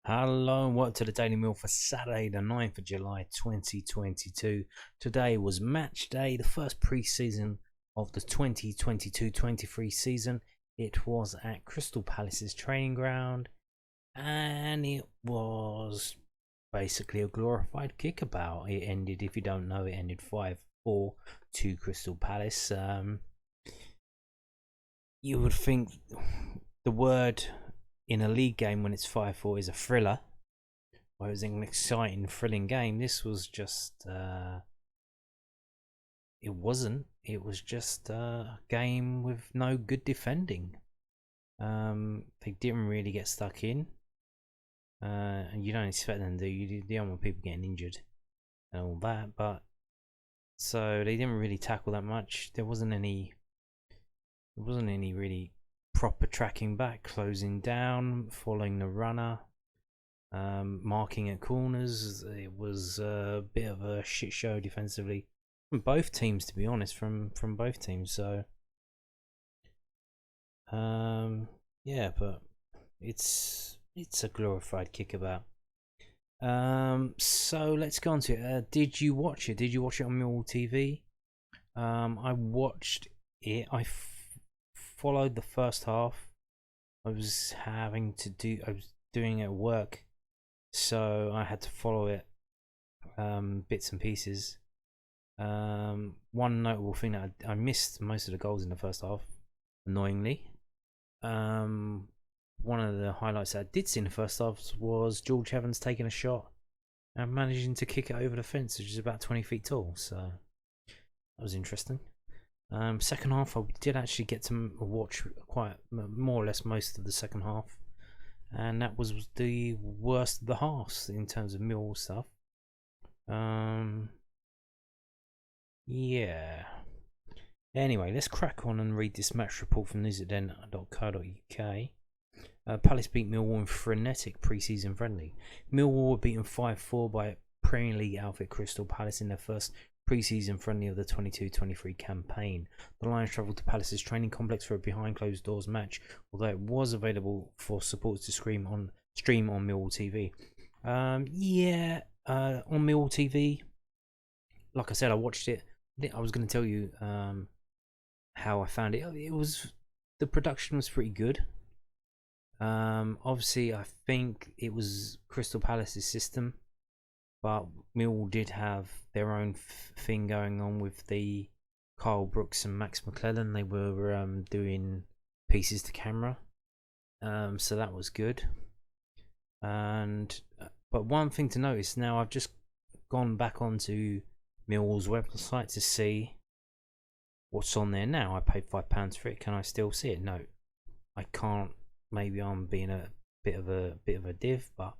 Hello and welcome to the Daily Meal for Saturday, the 9th of July 2022. Today was match day, the first pre-season of the 2022-23 season. It was at Crystal Palace's training ground and it was basically a glorified kickabout. It ended, if you don't know, it ended 5-4 to Crystal Palace. You would think the word in a league game when it's 5-4 is a thriller. Well, it was an exciting, thrilling game. This was just, it wasn't. It was just a game with no good defending. They didn't really get stuck in. And you don't expect them to. You don't want people getting injured and all that. But so they didn't really tackle that much. There wasn't any really proper tracking back, closing down, following the runner, marking at corners. It was a bit of a shit show defensively from both teams, to be honest. From both teams. So, yeah, but it's a glorified kickabout. So let's go on to it. Did you watch it? Did you watch it on Millwall TV? I watched it. I followed the first half. I was doing it at work, so I had to follow it, bits and pieces. One notable thing that I missed most of the goals in the first half, annoyingly. One of the highlights that I did see in the first half was George Evans taking a shot and managing to kick it over the fence, which is about 20 feet tall. So that was interesting. Second half, I did actually get to watch quite more or less most of the second half, and that was the worst of the halves in terms of Millwall stuff. Yeah. Anyway, let's crack on and read this match report from Newsatden.co.uk. Palace beat Millwall in frenetic pre-season friendly. Millwall were beaten 5-4 by Premier League outfit Crystal Palace in their first pre-season friendly of the 22-23 campaign. The Lions travelled to Palace's training complex for a behind closed doors match, although it was available for supporters to stream on Millwall TV. On Millwall TV, like I said, I watched it. I was going to tell you how I found it. The production was pretty good. Obviously, I think it was Crystal Palace's system, but Millwall did have their own thing going on with the Kyle Brooks and Max McClellan. They were doing pieces to camera, so that was good. But one thing to notice now, I've just gone back onto Millwall's website to see what's on there now. I paid £5 for it. Can I still see it? No, I can't. Maybe I'm being a bit of a div, but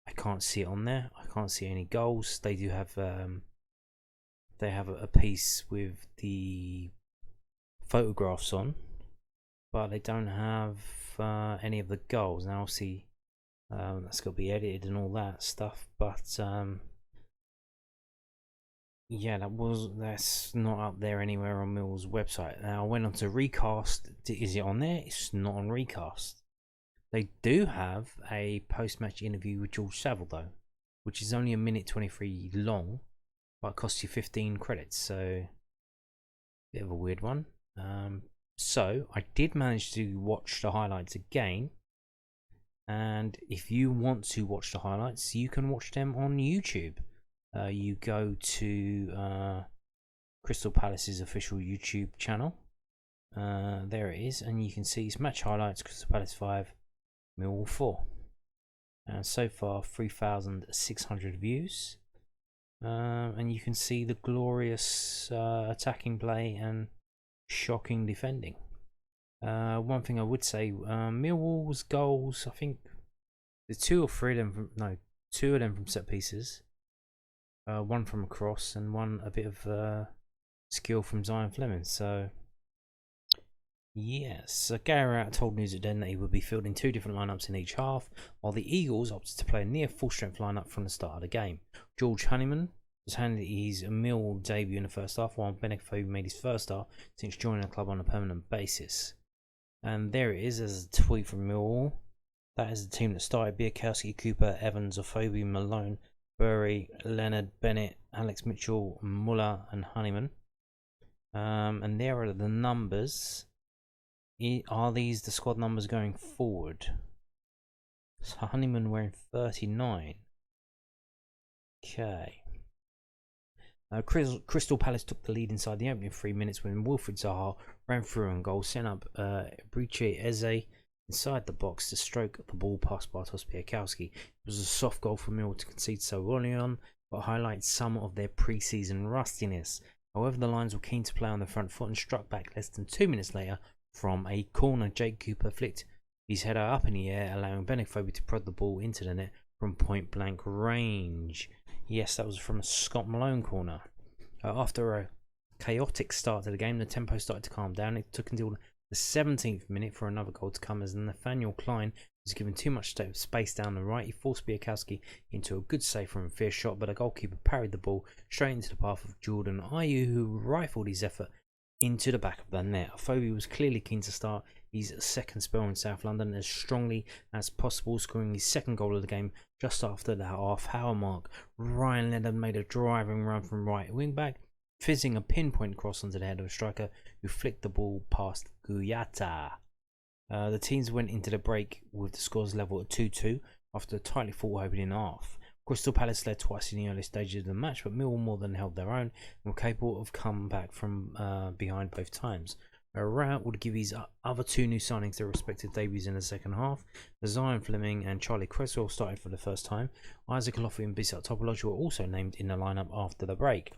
I can't see it on there. I can't see any goals. They do have a piece with the photographs on, but they don't have any of the goals. Now obviously that's got to be edited and all that stuff, but yeah, that's not up there anywhere on Mill's website. Now I went on to Recast. Is it on there? It's not on Recast. They do have a post-match interview with George Saville though, which is only 1:23 long, but it costs you 15 credits. So bit of a weird one. So I did manage to watch the highlights again, and if you want to watch the highlights, you can watch them on YouTube. You go to Crystal Palace's official YouTube channel. There it is, and you can see it's match highlights: Crystal Palace 5, Millwall 4. And so far, 3,600 views. And you can see the glorious attacking play and shocking defending. One thing I would say, Millwall's goals, I think the two of them from set pieces. One from a cross and one a bit of skill from Zion Fleming. So yes, Gary Rowett told Newsatden that he would be fielding two different lineups in each half, while the Eagles opted to play a near full strength lineup from the start of the game. George Honeyman was handed his Millwall debut in the first half, while Benefoe made his first start since joining the club on a permanent basis. And there it is, as a tweet from Millwall. That is the team that started: Biakowski, Cooper, Evans, Ofobi, Malone, Burry, Leonard, Bennett, Alex Mitchell, Muller, and Honeyman. And there are the numbers. Are these the squad numbers going forward? So Honeyman wearing 39. Okay. Crystal Palace took the lead inside the opening 3 minutes when Wilfried Zaha ran through on goal, sent up Briche Eze inside the box to stroke the ball past Bartosz Biakowski. It was a soft goal for Millwall to concede so early on, but highlights some of their pre-season rustiness. However, the Lions were keen to play on the front foot and struck back less than 2 minutes later from a corner. Jake Cooper flicked his header up in the air, allowing Benefobi to prod the ball into the net from point blank range. Yes, that was from a Scott Malone corner. After a chaotic start to the game, the tempo started to calm down. It took until the 17th minute for another goal to come, as Nathaniel Klein was given too much space down the right. He forced Biakowski into a good save from a fair shot, but the goalkeeper parried the ball straight into the path of Jordan Ayew, who rifled his effort into the back of the net. Afobe was clearly keen to start his second spell in South London as strongly as possible, scoring his second goal of the game just after the half-hour mark. Ryan Leonard made a driving run from right wing-back, fizzing a pinpoint cross onto the head of a striker who flicked the ball past Guyata. The teams went into the break with the scores level at 2-2 after a tightly fought opening half. Crystal Palace led twice in the early stages of the match, but Millwall more than held their own and were capable of coming back from behind both times. Rout would give his other two new signings their respective debuts in the second half. Zion Fleming and Charlie Cresswell started for the first time. Isaac Alofi and Bisat Topolog were also named in the lineup after the break.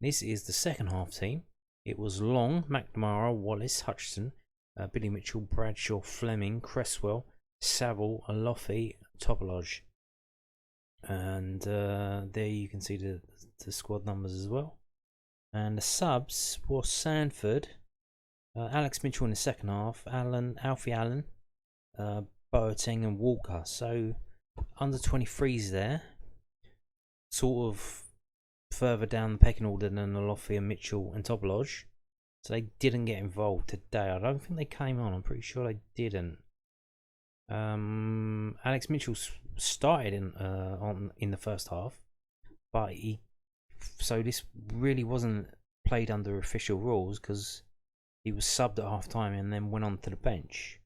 This is the second half team. It was Long, McNamara, Wallace, Hutchison, Billy Mitchell, Bradshaw, Fleming, Cresswell, Saville, Alofi, Topolog. And there you can see the squad numbers as well. And the subs was Sanford, Alex Mitchell in the second half, Alfie Allen, Boateng and Walker. So under 23s there, sort of further down the pecking order than Alofi and Mitchell and Topolog. So they didn't get involved today. I don't think they came on. I'm pretty sure they didn't. Alex Mitchell started in the first half, but so this really wasn't played under official rules because he was subbed at half time and then went on to the bench.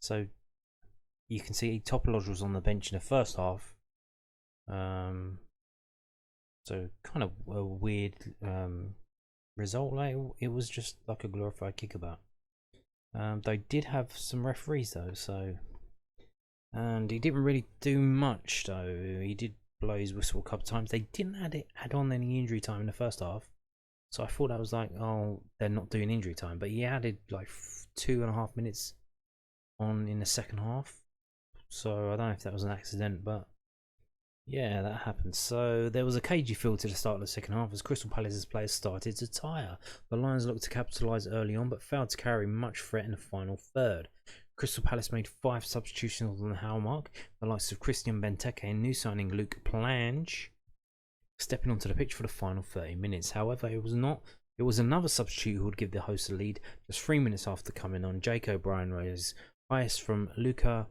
So you can see Topolog was on the bench in the first half. So kind of a weird result. Like it was just like a glorified kickabout. They did have some referees though, so. And he didn't really do much though. He did blow his whistle a couple of times. They didn't add on any injury time in the first half, so I thought that was like, oh, they're not doing injury time. But he added like 2.5 minutes on in the second half. So I don't know if that was an accident, but yeah, that happened. So there was a cagey feel to the start of the second half as Crystal Palace's players started to tire. The Lions looked to capitalise early on, but failed to carry much threat in the final third. Crystal Palace made 5 substitutions on the hour mark, the likes of Christian Benteke and new signing Luke Plange stepping onto the pitch for the final 30 minutes. However, it was another substitute who would give the hosts a lead just 3 minutes after coming on. Jake O'Brien raised bias from Luka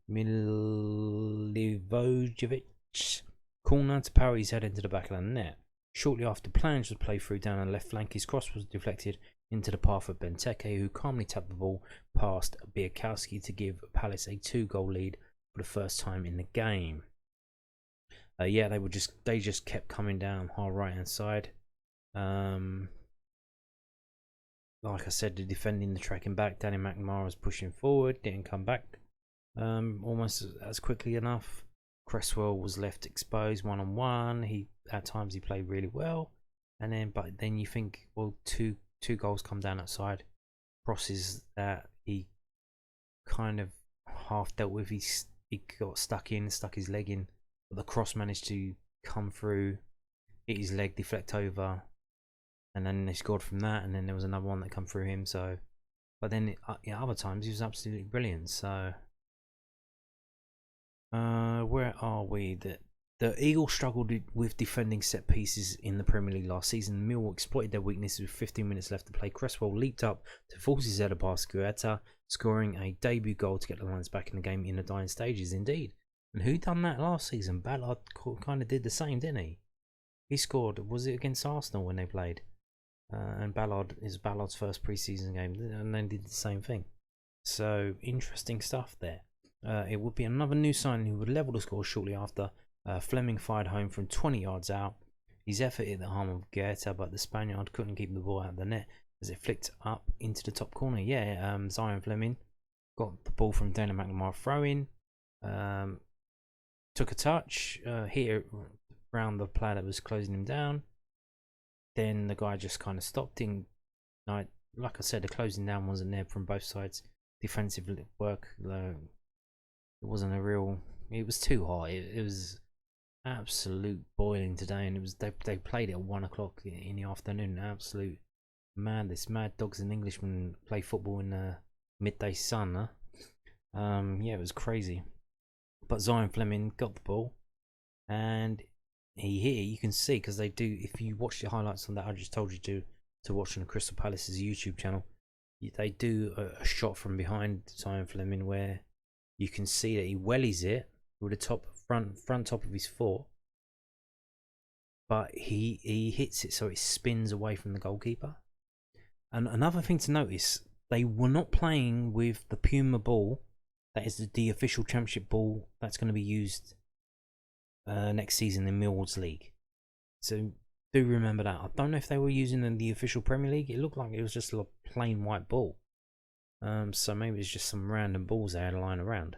Milivojevic corner to power his head into the back of the net. Shortly after, Plange was played through down the left flank. His cross was deflected into the path of Benteke, who calmly tapped the ball past Biakowski to give Palace a 2-goal lead for the first time in the game. Yeah, they just kept coming down our right hand side. Like I said, the defending, the tracking back. Danny McNamara was pushing forward, didn't come back almost as quickly enough. Cresswell was left exposed one-on-one. At times he played really well, but then you think, well, two goals come down that side. Crosses that he kind of half dealt with. He got stuck his leg in, but the cross managed to come through, hit his leg, deflect over, and then they scored from that. And then there was another one that come through him. So, but then other times he was absolutely brilliant. So, where are we? The Eagles struggled with defending set pieces in the Premier League last season. Millwall exploited their weaknesses with 15 minutes left to play. Cresswell leaped up to force his header past Guetta, scoring a debut goal to get the Lions back in the game in the dying stages, indeed. And who done that last season? Ballard kind of did the same, didn't he? He scored, was it against Arsenal when they played? And Ballard is Ballard's first pre-season game, and they did the same thing. So, interesting stuff there. It would be another new signing who would level the score shortly after. Fleming fired home from 20 yards out. His effort hit the arm of Guetta, but the Spaniard couldn't keep the ball out of the net as it flicked up into the top corner. Yeah, Zion Fleming got the ball from Dana McNamara throw-in. Took a touch, hit it around the player that was closing him down. Then the guy just kind of stopped him. Like I said, the closing down wasn't there from both sides. Defensive work, it wasn't a real. It was too hot. It was absolute boiling today, and it was they played it at 1 o'clock in the afternoon. Absolute madness. Mad dogs and Englishmen play football in the midday sun. Huh? Yeah, it was crazy. But Zion Fleming got the ball, and he hit it. You can see because they do. If you watch the highlights on that, I just told you to watch on the Crystal Palace's YouTube channel. They do a shot from behind Zion Fleming where you can see that he wellies it with the front top of his foot, but he hits it so it spins away from the goalkeeper. And another thing to notice, they were not playing with the Puma ball. That is the official championship ball that's going to be used next season in Millwall's league. So do remember that. I don't know if they were using the official Premier League. It looked like it was just a plain white ball. So maybe it's just some random balls they had lying around.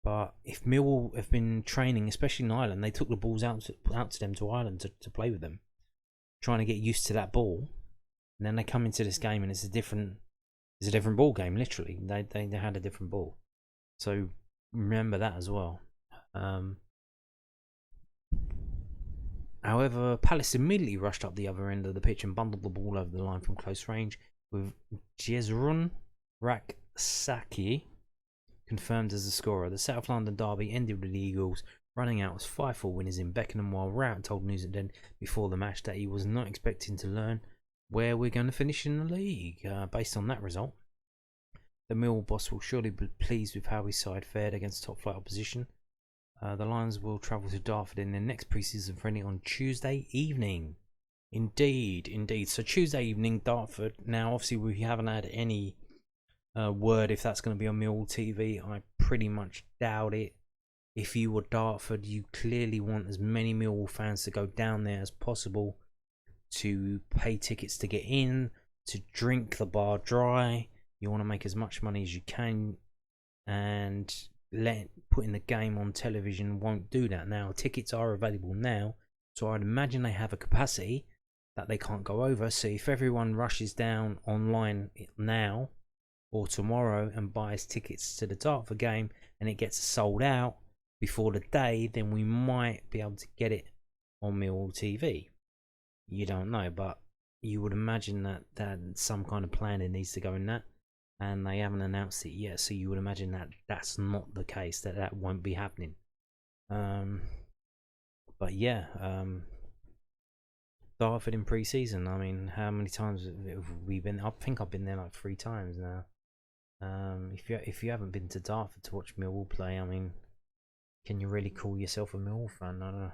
But if Millwall have been training, especially in Ireland, they took the balls out to them to Ireland to play with them, trying to get used to that ball. And then they come into this game and it's a different ball game. Literally, they had a different ball. So remember that as well. However, Palace immediately rushed up the other end of the pitch and bundled the ball over the line from close range, with Jezrun Raksaki confirmed as the scorer. The South London derby ended with the Eagles running out as 5-4 winners in Beckenham, while Rout told Newsatden before the match that he was not expecting to learn where we're going to finish in the league. Based on that result, the Millwall boss will surely be pleased with how his side fared against top flight opposition. The Lions will travel to Dartford in their next pre-season friendly on Tuesday evening. Indeed. So Tuesday evening, Dartford. Now, obviously, we haven't had any word if that's going to be on Millwall TV. I pretty much doubt it. If you were Dartford, you clearly want as many Millwall fans to go down there as possible, to pay tickets to get in, to drink the bar dry. You want to make as much money as you can, and putting the game on television won't do that. Now, tickets are available now, so I'd imagine they have a capacity that they can't go over. So if everyone rushes down online now or tomorrow and buys tickets to the Dartford game and it gets sold out before the day, then we might be able to get it on Millwall TV. You don't know, but you would imagine that some kind of planning needs to go in that, and they haven't announced it yet, so you would imagine that that's not the case, that won't be happening. But yeah, Dartford in pre-season. I mean, how many times have we been? I think I've been there like 3 times now. If you haven't been to Dartford to watch Millwall play, I mean, can you really call yourself a Millwall fan? I don't know.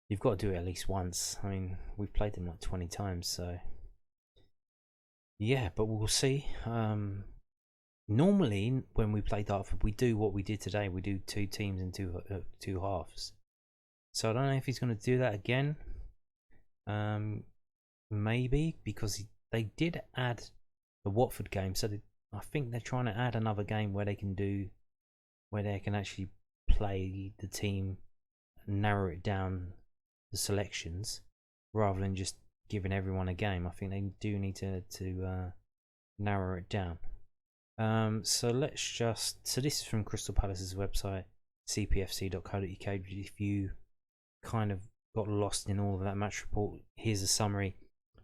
You've got to do it at least once. I mean, we've played them like 20 times, so yeah. But we'll see. Normally, when we play Dartford, we do what we did today. We do 2 teams and two halves. So I don't know if he's going to do that again. Maybe, because they did add the Watford game, so I think they're trying to add another game where they can actually play the team and narrow it down the selections rather than just giving everyone a game. I think they do need to narrow it down. So this is from Crystal Palace's website, cpfc.co.uk. If you kind of got lost in all of that match report, here's a summary.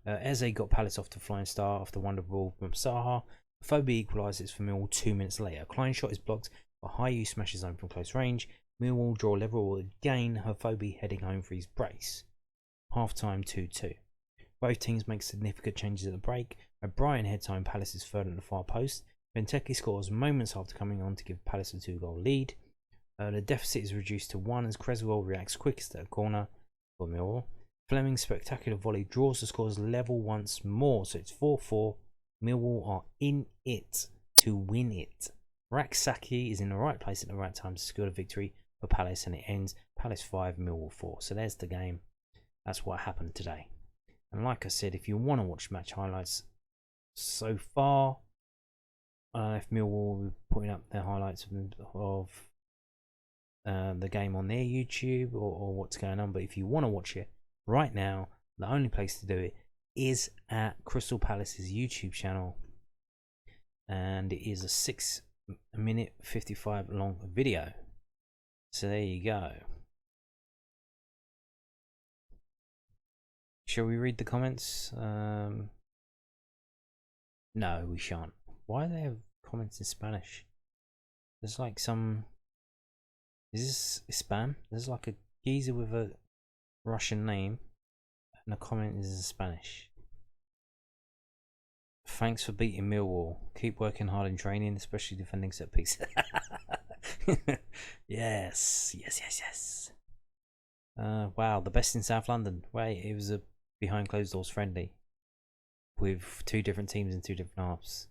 Eze got Palace off to flying start after wonderful ball from Saha. Phobie equalises for Millwall 2 minutes later. Klein shot is blocked, but Hayu smashes home from close range. Millwall draw level again. Herphobe heading home for his brace. Half time 2-2. Both teams make significant changes at the break. O'Brien heads home Palace's third at the far post. Benteke scores moments after coming on to give Palace a 2-goal lead. The deficit is reduced to 1 as Creswell reacts quickest at a corner for Millwall. Fleming's spectacular volley draws the scores level once more, so it's 4-4. Millwall are in it to win it. Raksaki is in the right place at the right time to secure the victory for Palace, and it ends Palace 5, Millwall 4. So there's the game. That's what happened today. And like I said, if you want to watch match highlights so far, if Millwall will be putting up their highlights of the game on their YouTube or what's going on, but if you want to watch it right now, the only place to do it is at Crystal Palace's YouTube channel, and it is a 6-minute 55 long video. So there you go. Shall we read the comments? No, we shan't. Why do they have comments in Spanish? There's like some... Is this spam? There's like a geezer with a Russian name, and the comment is in Spanish. Thanks for beating Millwall. Keep working hard in training, especially defending set pieces. Yes. Wow, the best in South London. Wait, it was a behind closed doors friendly with 2 different teams in 2 different halves.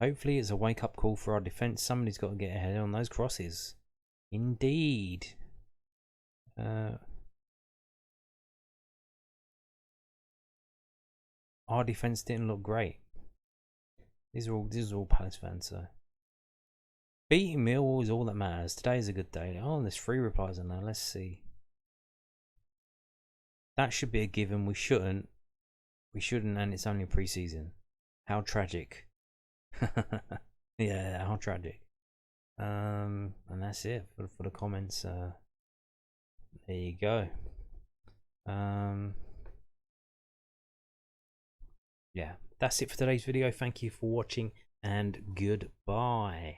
Hopefully it's a wake-up call for our defence. Somebody's got to get ahead on those crosses. Indeed. Our defence didn't look great. These are all Palace fans, so. Beating Millwall is all that matters. Today is a good day. Oh, there's 3 replies on there. Let's see. That should be a given. We shouldn't, and it's only pre-season. How tragic. Yeah, how tragic. And that's it for the comments. There you go. Yeah, that's it for today's video. Thank you for watching, and goodbye.